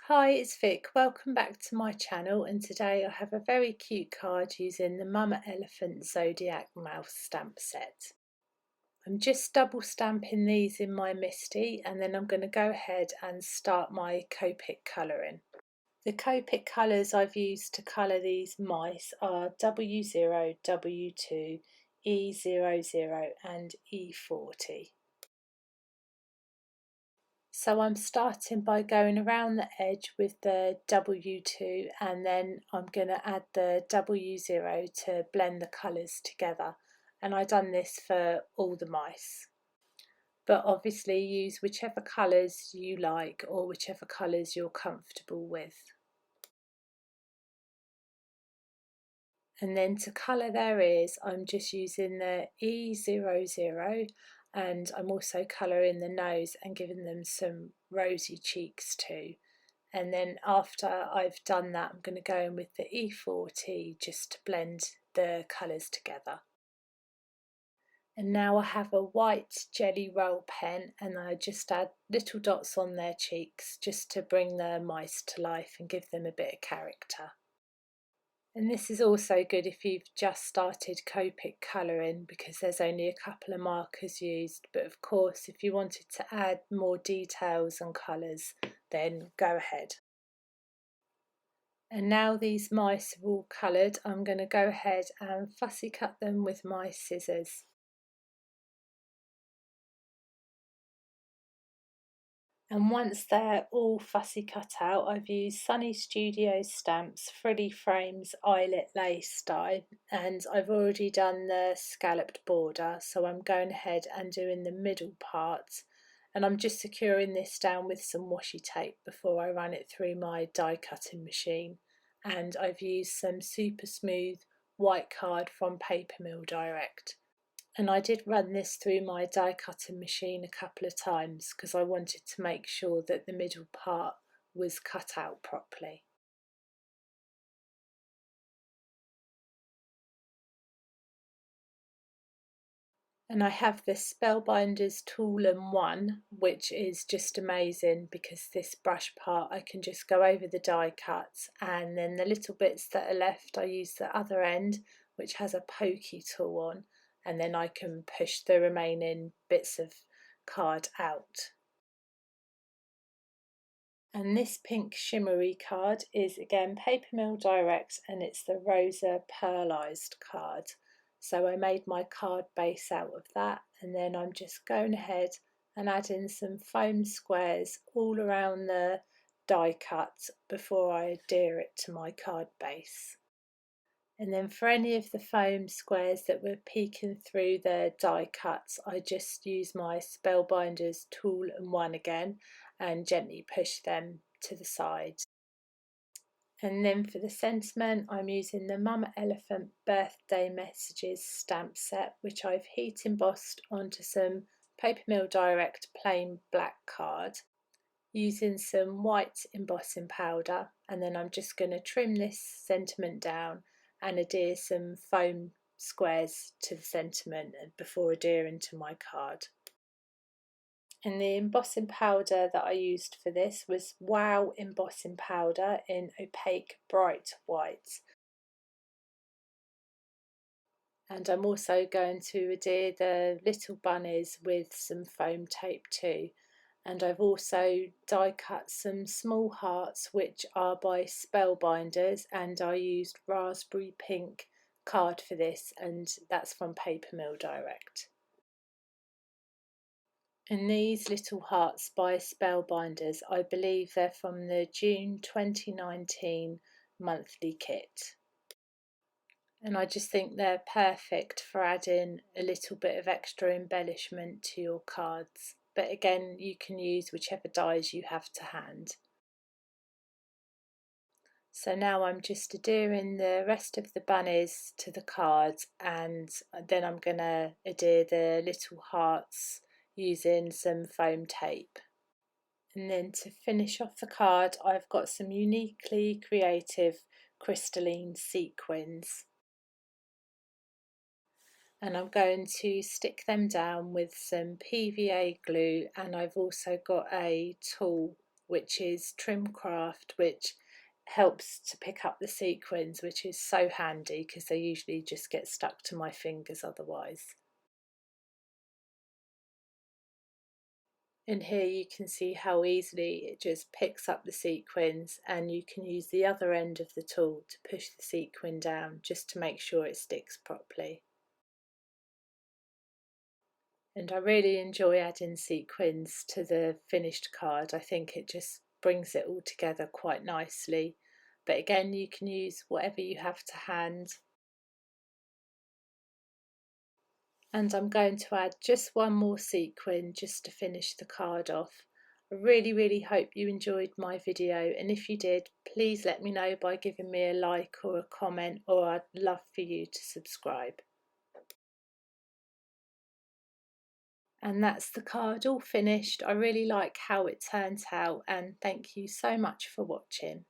Hi, it's Vic. Welcome back to my channel, and today I have a very cute card using the Mama Elephant Zodiac Mouse stamp set. I'm just double stamping these in my Misty, and then I'm going to go ahead and start my Copic colouring. The Copic colours I've used to colour these mice are W0, W2, E00 and E40. So I'm starting by going around the edge with the W2, and then I'm going to add the W0 to blend the colours together, and I've done this for all the mice. But obviously use whichever colours you like or whichever colours you're comfortable with. And then to colour their ears, I'm just using the E00, and I'm also colouring the nose and giving them some rosy cheeks too. And then after I've done that, I'm going to go in with the E40 just to blend the colours together. And now I have a white jelly roll pen, and I just add little dots on their cheeks just to bring the mice to life and give them a bit of character. And this is also good if you've just started Copic colouring, because there's only a couple of markers used, but of course if you wanted to add more details and colours, then go ahead. And now these mice are all coloured, I'm going to go ahead and fussy cut them with my scissors. And once they're all fussy cut out, I've used Sunny Studios stamps, frilly frames, eyelet lace die, and I've already done the scalloped border, so I'm going ahead and doing the middle part, and I'm just securing this down with some washi tape before I run it through my die cutting machine. And I've used some super smooth white card from Paper Mill Direct. And I did run this through my die cutting machine a couple of times because I wanted to make sure that the middle part was cut out properly. And I have the Spellbinders Tool-and-One, which is just amazing because this brush part I can just go over the die cuts, and then the little bits that are left I use the other end, which has a pokey tool on, and then I can push the remaining bits of card out. And this pink shimmery card is again Paper Mill Direct, and it's the Rosa Pearlized card. So I made my card base out of that, and then I'm just going ahead and adding some foam squares all around the die cut before I adhere it to my card base. And then for any of the foam squares that were peeking through the die cuts, I just use my Spellbinders Tool-and-One again and gently push them to the side. And then for the sentiment, I'm using the Mama Elephant Birthday Messages stamp set, which I've heat embossed onto some Paper Mill Direct plain black card using some white embossing powder, and then I'm just going to trim this sentiment down and adhere some foam squares to the sentiment before adhering to my card. And the embossing powder that I used for this was Wow embossing powder in opaque bright white. And I'm also going to adhere the little bunnies with some foam tape too. And I've also die cut some small hearts, which are by Spellbinders, and I used raspberry pink card for this, and that's from Paper Mill Direct. And these little hearts by Spellbinders, I believe they're from the June 2019 monthly kit. And I just think they're perfect for adding a little bit of extra embellishment to your cards. But again, you can use whichever dies you have to hand. So now I'm just adhering the rest of the bunnies to the card, and then I'm going to adhere the little hearts using some foam tape. And then to finish off the card, I've got some uniquely creative crystalline sequins. And I'm going to stick them down with some PVA glue, and I've also got a tool which is Trim Craft, which helps to pick up the sequins, which is so handy because they usually just get stuck to my fingers otherwise. And here you can see how easily it just picks up the sequins, and you can use the other end of the tool to push the sequin down just to make sure it sticks properly. And I really enjoy adding sequins to the finished card. I think it just brings it all together quite nicely. But again, you can use whatever you have to hand. And I'm going to add just one more sequin just to finish the card off. I really hope you enjoyed my video, and if you did, please let me know by giving me a like or a comment, or I'd love for you to subscribe. And that's the card all finished. I really like how it turns out, and thank you so much for watching.